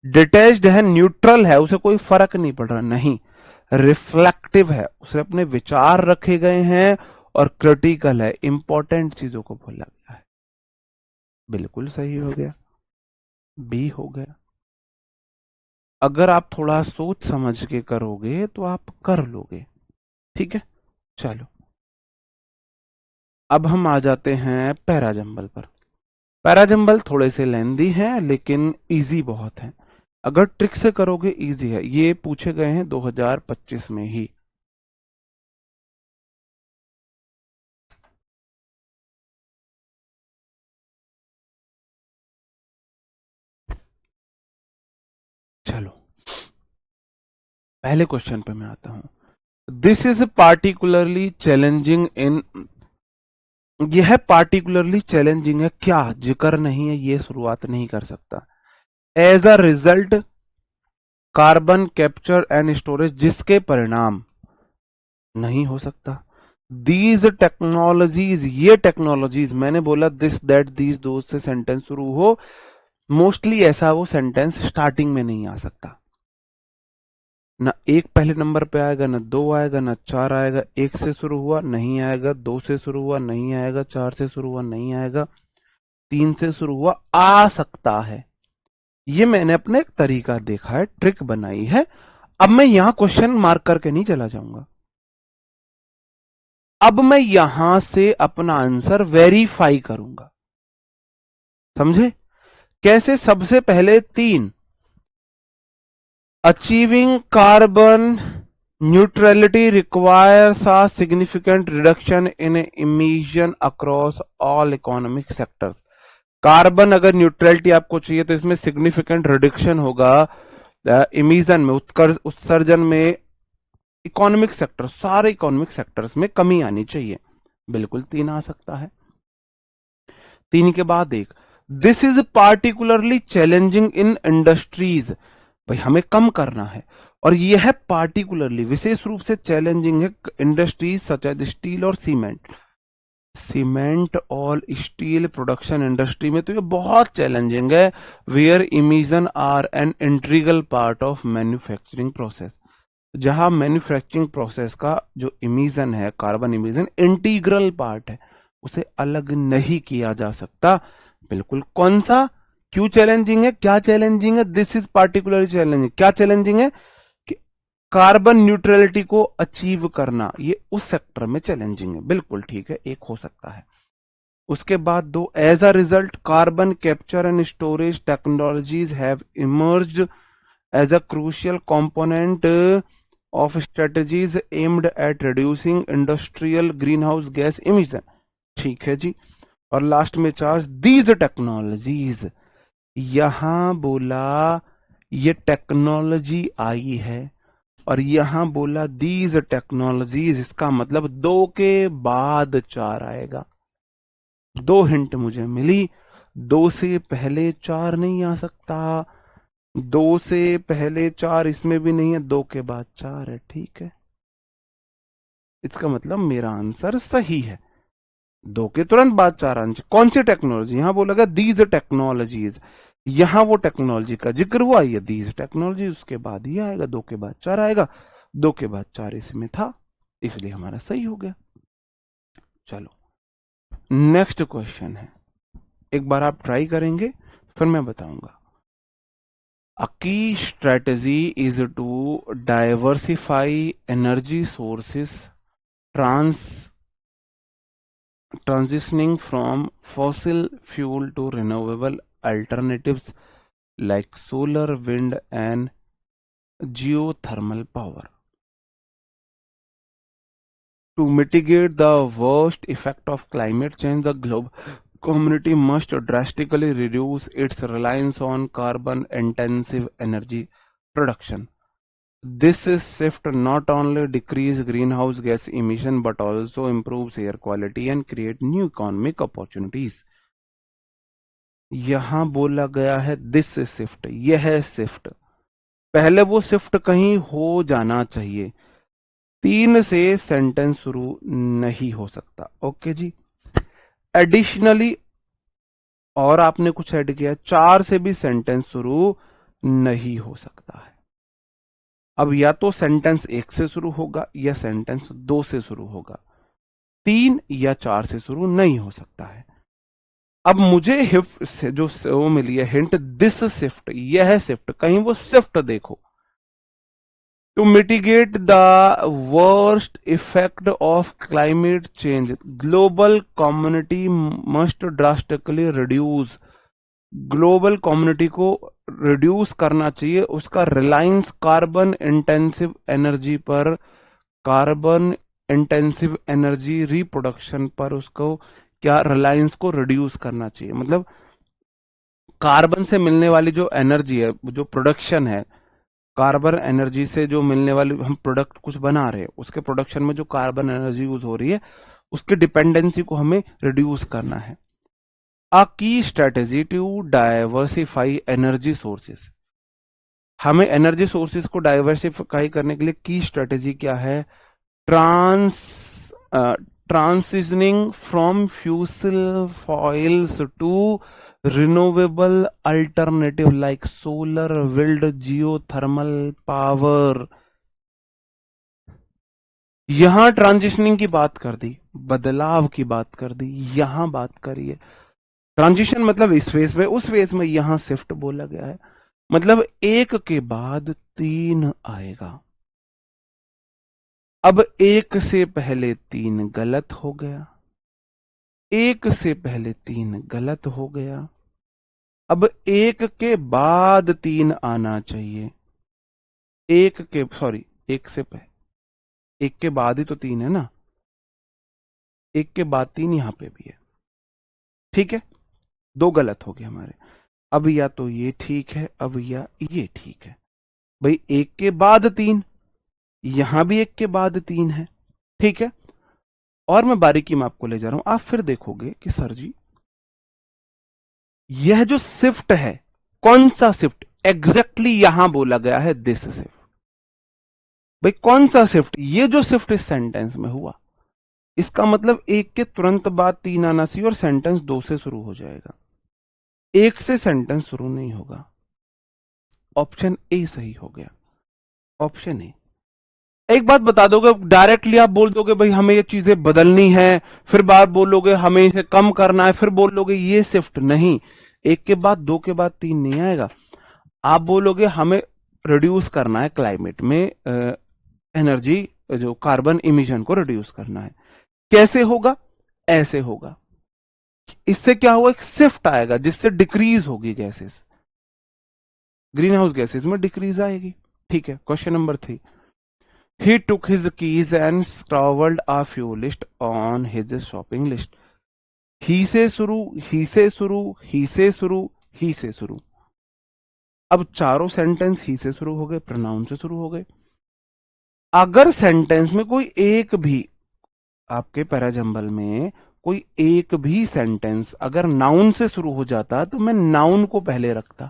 डिटैच्ड है, न्यूट्रल है, उसे कोई फर्क नहीं पड़ रहा, नहीं। रिफ्लेक्टिव है, उसे अपने विचार रखे गए हैं, और क्रिटिकल है, इंपॉर्टेंट चीजों को बोला गया है। बिल्कुल सही हो गया, बी हो गया। अगर आप थोड़ा सोच समझ के करोगे तो आप कर लोगे। ठीक है, चलो अब हम आ जाते हैं पैराजंबल पर। पैराजंबल थोड़े से लेंदी हैं लेकिन इजी बहुत हैं। अगर ट्रिक से करोगे इजी है। ये पूछे गए हैं 2025 में ही। चलो पहले क्वेश्चन पे मैं आता हूं। दिस इज पार्टिकुलरली चैलेंजिंग इन, यह पार्टिकुलरली चैलेंजिंग है क्या? जिक्र नहीं है, ये शुरुआत नहीं कर सकता। As a result carbon capture and storage, जिसके परिणाम, नहीं हो सकता। दीज टेक्नोलॉजीज, ये टेक्नोलॉजीज, मैंने बोला दिस दैट दीज दो से सेंटेंस शुरू हो, मोस्टली ऐसा वो सेंटेंस स्टार्टिंग में नहीं आ सकता। ना एक पहले नंबर पे आएगा, ना दो आएगा, ना चार आएगा। एक से शुरू हुआ नहीं आएगा, दो से शुरू हुआ नहीं आएगा, चार से शुरू हुआ नहीं आएगा, तीन से शुरू हुआ आ सकता है। ये मैंने अपने एक तरीका देखा है, ट्रिक बनाई है। अब मैं यहां क्वेश्चन मार्क करके नहीं चला जाऊंगा, अब मैं यहां से अपना आंसर वेरीफाई करूंगा। समझे कैसे? सबसे पहले तीन, achieving carbon neutrality requires a significant reduction in emission across all economic sectors. Carbon अगर न्यूट्रलिटी आपको चाहिए तो इसमें सिग्निफिकेंट रिडक्शन होगा इमिशन में, उत्सर्जन में, इकोनॉमिक सेक्टर, सारे इकोनॉमिक सेक्टर्स में कमी आनी चाहिए। बिल्कुल तीन आ सकता है। तीन के बाद एक, this is particularly challenging in industries, भाई हमें कम करना है, और यह पार्टिकुलरली विशेष रूप से चैलेंजिंग है इंडस्ट्रीज सच एज स्टील और सीमेंट। सीमेंट और स्टील प्रोडक्शन इंडस्ट्री में तो ये बहुत चैलेंजिंग है। Where emission are an integral part of manufacturing process, जहां मैन्युफैक्चरिंग प्रोसेस का जो इमिशन है, कार्बन इमिशन इंटीग्रल पार्ट है, उसे अलग नहीं किया जा सकता। बिल्कुल। कौन सा? क्यों चैलेंजिंग है? क्या चैलेंजिंग है? This is particularly challenging. क्या चैलेंजिंग है? कि कार्बन न्यूट्रलिटी को अचीव करना, ये उस सेक्टर में चैलेंजिंग है। बिल्कुल ठीक है, एक हो सकता है। उसके बाद दो, as a result carbon capture and storage technologies have emerged as a crucial component of strategies aimed at reducing industrial greenhouse gas emission। ठीक है जी। और लास्ट में चार्ज, दीज टेक्नोलॉजीज, यहां बोला ये टेक्नोलॉजी आई है, और यहां बोला दीज टेक्नोलॉजीज, इसका मतलब दो के बाद चार आएगा। दो हिंट मुझे मिली। 2 से पहले 4 नहीं आ सकता, 2 से पहले 4 इसमें भी नहीं है, 2 के बाद 4 है। ठीक है, इसका मतलब मेरा आंसर सही है। 2 के तुरंत बाद 4 आना चाहिए। कौन सी टेक्नोलॉजी? यहां बोला गया दीज टेक्नोलॉजीज, यहां वो टेक्नोलॉजी का जिक्र हुआ, ये दीज टेक्नोलॉजी, उसके बाद ही आएगा, 2 के बाद 4 आएगा, 2 के बाद 4 इसमें था, इसलिए हमारा सही हो गया। चलो नेक्स्ट क्वेश्चन है, एक बार आप ट्राई करेंगे फिर मैं बताऊंगा। A key strategy is to diversify energy sources, trans transitioning from fossil fuel to renewable alternatives like solar, wind, and geothermal power. To mitigate the worst effect of climate change, the global community must drastically reduce its reliance on carbon-intensive energy production. This shift not only decreases greenhouse gas emission but also improves air quality and create new economic opportunities. यहां बोला गया है this shift, यह shift, पहले वो shift कहीं हो जाना चाहिए, 3 से सेंटेंस शुरू नहीं हो सकता। ओके जी। एडिशनली, और आपने कुछ ऐड किया, 4 से भी सेंटेंस शुरू नहीं हो सकता है। अब या तो सेंटेंस 1 से शुरू होगा या सेंटेंस 2 से शुरू होगा, 3 या 4 से शुरू नहीं हो सकता है। अब मुझे हिफ से जो वो मिली है हिंट, दिस शिफ्ट, यह शिफ्ट, कहीं वो शिफ्ट देखो। To mitigate the worst effect of climate change, global community must drastically reduce, global community को रिड्यूस करना चाहिए उसका रिलायंस कार्बन इंटेंसिव एनर्जी पर, कार्बन इंटेंसिव एनर्जी रिप्रोडक्शन पर, उसको क्या रिलायंस को रिड्यूस करना चाहिए। मतलब कार्बन से मिलने वाली जो एनर्जी है, जो प्रोडक्शन है, कार्बन एनर्जी से जो मिलने वाली, हम प्रोडक्ट कुछ बना रहे हैं, उसके प्रोडक्शन में जो कार्बन एनर्जी यूज हो रही है, उसकी डिपेंडेंसी को हमें रिड्यूस करना है। A key strategy to diversify energy sources, हमें एनर्जी सोर्सेज को डाइवर्सिफाई करने के लिए की स्ट्रेटेजी क्या है? Transitioning from fossil fuels to renewable alternative like solar, wind, geothermal power. यहां ट्रांजिशनिंग की बात कर दी, बदलाव की बात कर दी, यहां बात करिए ट्रांजिशन, मतलब इस फेज में उस फेज में, यहां शिफ्ट बोला गया है, मतलब 1 के बाद 3 आएगा। अब 1 से पहले 3 गलत हो गया, 1 से पहले 3 गलत हो गया, अब 1 के बाद 3 आना चाहिए, 1 के, सॉरी, 1 से पहले, 1 के बाद ही तो 3 है ना, 1 के बाद 3 यहां पे भी है। ठीक है, 2 गलत हो गए हमारे। अब या तो ये ठीक है, अब या ये ठीक है। भाई 1 के बाद 3, यहां भी 1 के बाद 3 है। ठीक है, और मैं बारीकी में आपको ले जा रहा हूं, आप फिर देखोगे कि सर जी यह जो शिफ्ट है, कौन सा शिफ्ट एग्जैक्टली यहां बोला गया है, दिस शिफ्ट। भाई कौन सा शिफ्ट? ये जो शिफ्ट इस सेंटेंस में हुआ, इसका मतलब 1 के तुरंत बाद 3 आना चाहिए और सेंटेंस 2 से शुरू हो जाएगा, 1 से सेंटेंस शुरू नहीं होगा। ऑप्शन ए सही हो गया, ऑप्शन ए। एक बात बता दोगे, डायरेक्टली आप बोल दोगे भाई हमें ये चीजें बदलनी है, फिर बात बोलोगे हमें इसे कम करना है, फिर बोल लोगे ये शिफ्ट नहीं, 1 के बाद 2 के बाद 3 नहीं आएगा। आप बोलोगे हमें रिड्यूस करना है क्लाइमेट में एनर्जी, जो कार्बन इमिशन को रिड्यूस करना है। कैसे होगा? ऐसे होगा। इससे क्या होगा? एक शिफ्ट आएगा जिससे डिक्रीज होगी गैसेस, ग्रीन हाउस गैसेस में डिक्रीज आएगी। ठीक है, question number 3। He took his keys and scrawled a few list on his shopping list. ही से शुरू, ही से शुरू, ही से शुरू, ही से शुरू। अब चारों सेंटेंस ही से शुरू हो गए, प्रोनाउन से शुरू हो गए। अगर सेंटेंस में कोई एक भी आपके पैराजंबल में कोई एक भी सेंटेंस अगर नाउन से शुरू हो जाता तो मैं नाउन को पहले रखता।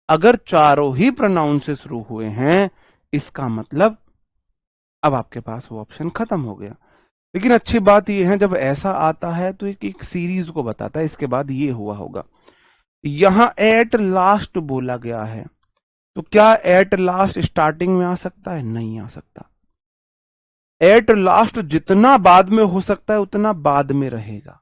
अगर चारों ही प्रोनाउन से शुरू हुए हैं, इसका मतलब अब आपके पास वो ऑप्शन खत्म हो गया। लेकिन अच्छी बात यह है, जब ऐसा आता है तो एक सीरीज को बताता है, इसके बाद ये हुआ होगा। यहां एट लास्ट बोला गया है, तो क्या एट लास्ट स्टार्टिंग में आ सकता है? नहीं आ सकता। एट लास्ट जितना बाद में हो सकता है उतना बाद में रहेगा।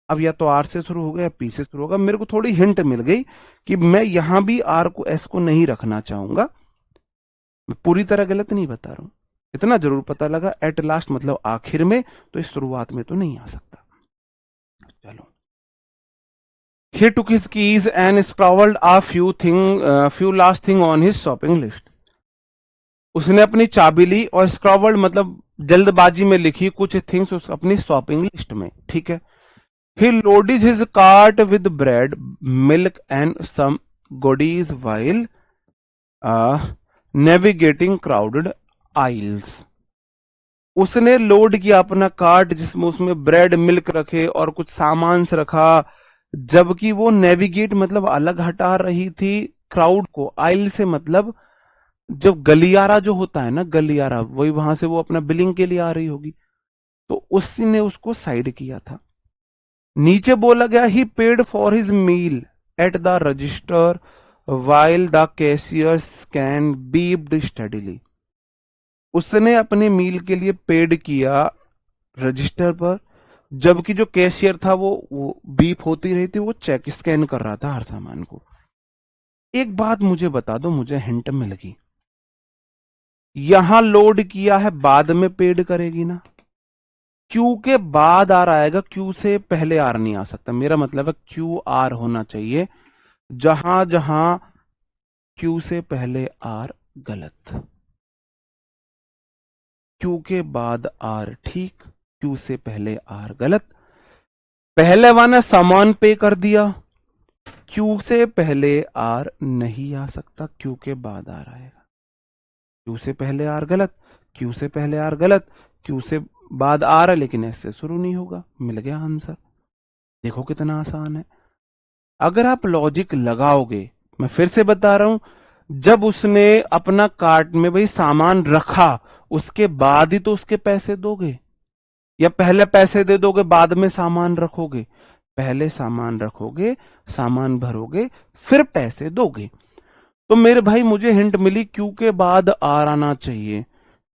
अब या तो आर से शुरू होगा या पी से शुरू होगा। मेरे को थोड़ी हिंट मिल गई कि मैं यहां भी आर को एस को नहीं रखना चाहूंगा। मैं पूरी तरह गलत नहीं बता रहा हूं, इतना जरूर पता लगा एट लास्ट मतलब आखिर में, तो इस शुरुआत में तो नहीं आ सकता। चलो, he took his keys and scrawled a few last thing on his shopping list. उसने अपनी चाबी ली और स्क्रॉवर्ड मतलब जल्दबाजी में लिखी कुछ थिंग्स अपनी शॉपिंग लिस्ट में। ठीक है। He loaded his cart with bread, milk and some goodies while navigating crowded aisles. उसने लोड किया अपना कार्ट जिसमें उसमें ब्रेड मिल्क रखे और कुछ सामान से रखा, जबकि वो नेविगेट मतलब अलग हटा रही थी क्राउड को। आइल से मतलब जब गलियारा जो होता है ना, गलियारा, वही वहां से वो अपना बिलिंग के लिए आ रही होगी, तो उसने उसको साइड किया था। नीचे बोला गया ही paid for his meal at the register while the cashier can beeped steadily. उसने अपने मील के लिए पेड किया रजिस्टर पर, जबकि जो कैशियर था वो बीप होती रही थी, वो चेक स्कैन कर रहा था हर सामान को। एक बात मुझे बता दो, मुझे हिंट मिल गई। यहां लोड किया है, बाद में पेड करेगी ना। क्यू के बाद आर आएगा, क्यू से पहले आर नहीं आ सकता। मेरा मतलब है क्यू आर होना चाहिए, जहां जहां क्यू से पहले आर गलत, क्यू के बाद आर ठीक, क्यू से पहले आर गलत। पहले वाला सामान पे कर दिया, क्यू से पहले आर नहीं आ सकता, क्यू के बाद आर आएगा। क्यू से पहले आर गलत, क्यू से पहले आर गलत, क्यू से बाद आर है लेकिन एस से शुरू नहीं होगा। मिल गया आंसर। देखो कितना आसान है। अगर आप लॉजिक लगाओगे, मैं फिर से बता रहा हूं, जब उसने अपना कार्ट में भाई सामान रखा, उसके बाद ही तो उसके पैसे दोगे, या पहले पैसे दे दोगे बाद में सामान रखोगे? पहले सामान रखोगे, सामान भरोगे, फिर पैसे दोगे। तो मेरे भाई मुझे हिंट मिली क्यू के बाद आर आना चाहिए,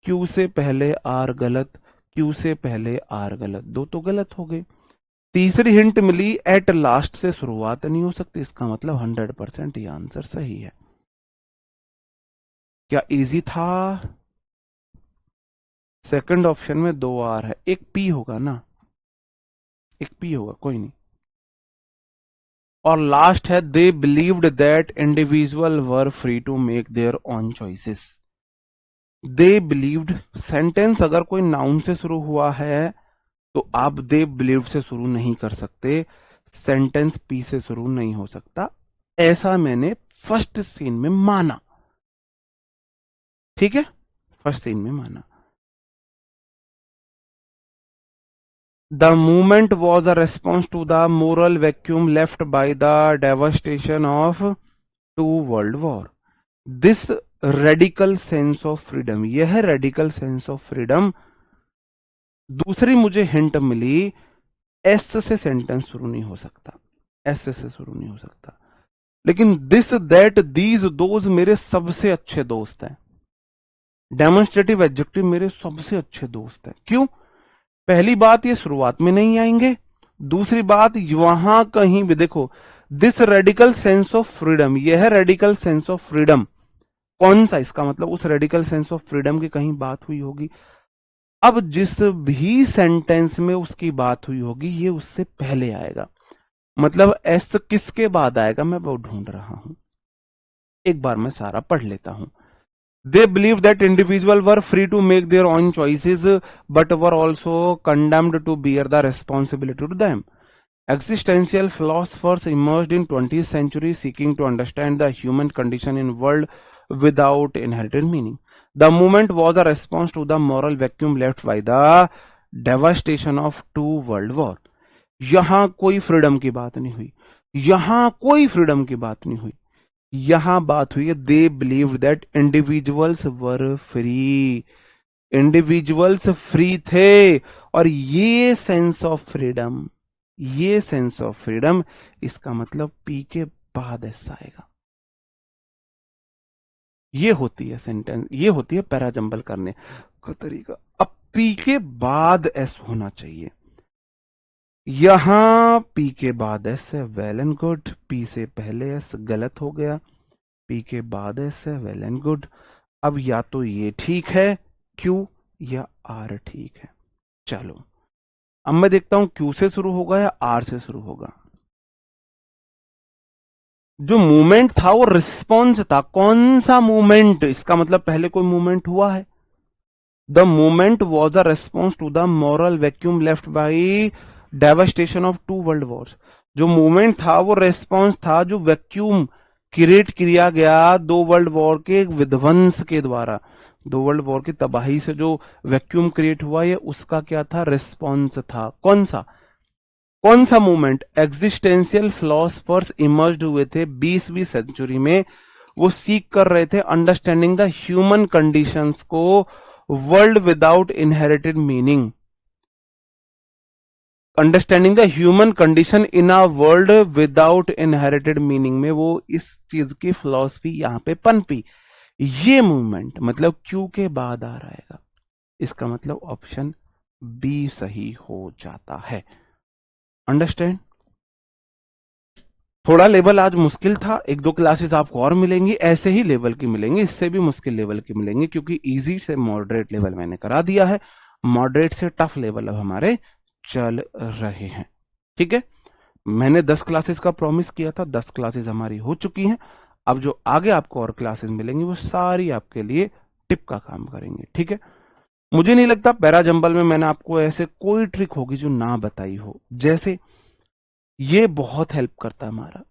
क्यू से पहले आर गलत, क्यू से पहले आर गलत, दो तो गलत हो गए। तीसरी हिंट मिली एट लास्ट से शुरुआत नहीं हो सकती, इसका मतलब 100% ये आंसर सही है। क्या इजी था? सेकंड ऑप्शन में दो आर है, एक पी होगा ना, एक पी होगा, कोई नहीं। और लास्ट है they believed that individual were free to make their own choices. They believed sentence अगर कोई नाउन से शुरू हुआ है तो आप दे बिलीव्ड से शुरू नहीं कर सकते, सेंटेंस पी से शुरू नहीं हो सकता। ऐसा मैंने फर्स्ट सीन में माना। ठीक है, फर्स्ट सीन में माना। The movement was a response to the moral vacuum left by the devastation of two world war. This radical sense of freedom, यह radical sense of freedom। दूसरी मुझे हिंट मिली, S से सेंटेंस शुरू नहीं हो सकता, एस से शुरू नहीं हो सकता। लेकिन दिस दैट दीज दोज मेरे सबसे अच्छे दोस्त हैं। डेमोन्स्ट्रेटिव एडजेक्टिव मेरे सबसे अच्छे दोस्त हैं। क्यों? पहली बात ये शुरुआत में नहीं आएंगे, दूसरी बात वहां कहीं भी देखो, this radical sense of freedom, यह रेडिकल सेंस ऑफ फ्रीडम कौन सा? इसका मतलब उस रेडिकल सेंस ऑफ फ्रीडम की कहीं बात हुई होगी। अब जिस भी सेंटेंस में उसकी बात हुई होगी ये उससे पहले आएगा, मतलब एस किसके बाद आएगा मैं वो ढूंढ रहा हूं। एक बार मैं सारा पढ़ लेता हूं। They believed that individuals were free to make their own choices, but were also condemned to bear the responsibility to them. Existential philosophers emerged in 20th century seeking to understand the human condition in world without inherent meaning. The movement was a response to the moral vacuum left by the devastation of 2 world war. यहां कोई freedom की बात नहीं हुई, यहां कोई freedom की बात नहीं हुई, यहां बात हुई है they believe that individuals were free, individuals free थे। और ये सेंस ऑफ फ्रीडम, ये सेंस ऑफ फ्रीडम, इसका मतलब पी के बाद ऐसा आएगा। ये होती है सेंटेंस, ये होती है पैराजंबल करने का तरीका। अब पी के बाद एस होना चाहिए, यहां पी के बाद एस है, वेल एंड गुड। पी से पहले एस गलत हो गया, पी के बाद एस है, वेल एंड गुड। अब या तो ये ठीक है क्यू, या आर ठीक है। चलो अब मैं देखता हूं क्यू से शुरू होगा या आर से शुरू होगा। जो मूवमेंट था वो रिस्पॉन्स था, कौन सा मूवमेंट, इसका मतलब पहले कोई मूवमेंट हुआ है। The movement was a response to the moral vacuum left by devastation of 2 world wars. जो मूवमेंट था वो रेस्पॉन्स था जो वैक्यूम क्रिएट किया गया 2 वर्ल्ड वॉर के विध्वंस के द्वारा। 2 वर्ल्ड वॉर की तबाही से जो वैक्यूम क्रिएट हुआ, ये उसका क्या था, रिस्पॉन्स था। कौन सा, कौन सा मूवमेंट। एग्जिस्टेंशियल फिलोसफर्स इमर्ज्ड हुए थे 20वीं सेंचुरी में, वो सीख कर रहे थे अंडरस्टैंडिंग द ह्यूमन कंडीशंस को, world without inherited meaning, understanding the human condition in a world without inherited meaning में वो इस चीज की फिलॉसफी यहां पे पनपी। ये मूवमेंट मतलब क्यू के बाद आ रहेगा, इसका मतलब ऑप्शन बी सही हो जाता है। अंडरस्टैंड। थोड़ा लेवल आज मुश्किल था, 1-2 क्लासेस आपको और मिलेंगी, ऐसे ही लेवल की मिलेंगी, इससे भी मुश्किल लेवल की मिलेंगी, क्योंकि इजी से मॉडरेट लेवल मैंने करा दिया है, मॉडरेट से टफ लेवल अब हमारे चल रहे हैं। ठीक है, मैंने 10 क्लासेस का प्रॉमिस किया था, 10 क्लासेस हमारी हो चुकी हैं। अब जो आगे आपको और क्लासेस मिलेंगी वो सारी आपके लिए टिप का काम करेंगे। ठीक है, मुझे नहीं लगता पैराजंबल में मैंने आपको ऐसे कोई ट्रिक होगी जो ना बताई हो। जैसे ये बहुत हेल्प करता है, हमारा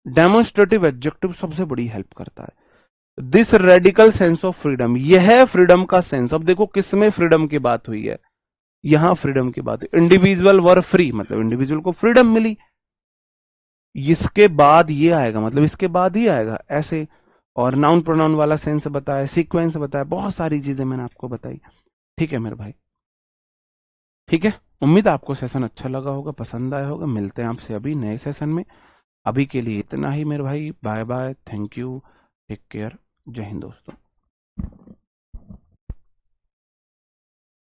डेमोन्स्ट्रेटिव एडजेक्टिव सबसे बड़ी हेल्प करता है। This radical sense of freedom, यह फ्रीडम का सेंस। अब देखो किसमें फ्रीडम की बात हुई है, यहां फ्रीडम की बात है। इंडिविजुअल वर फ्री मतलब इंडिविजुअल को फ्रीडम मिली, इसके बाद ये आएगा मतलब इसके बाद ही आएगा ऐसे। और नाउन प्रोनाउन वाला सेंस बताया, सीक्वेंस बताया, बहुत सारी चीजें मैंने आपको बताई। ठीक है मेरे भाई, ठीक है, उम्मीद है आपको सेशन अच्छा लगा होगा, पसंद आया होगा। मिलते हैं आपसे अभी नए सेशन में, अभी के लिए इतना ही मेरे भाई। Bye bye, thank you, take care, जय हिंद दोस्तों।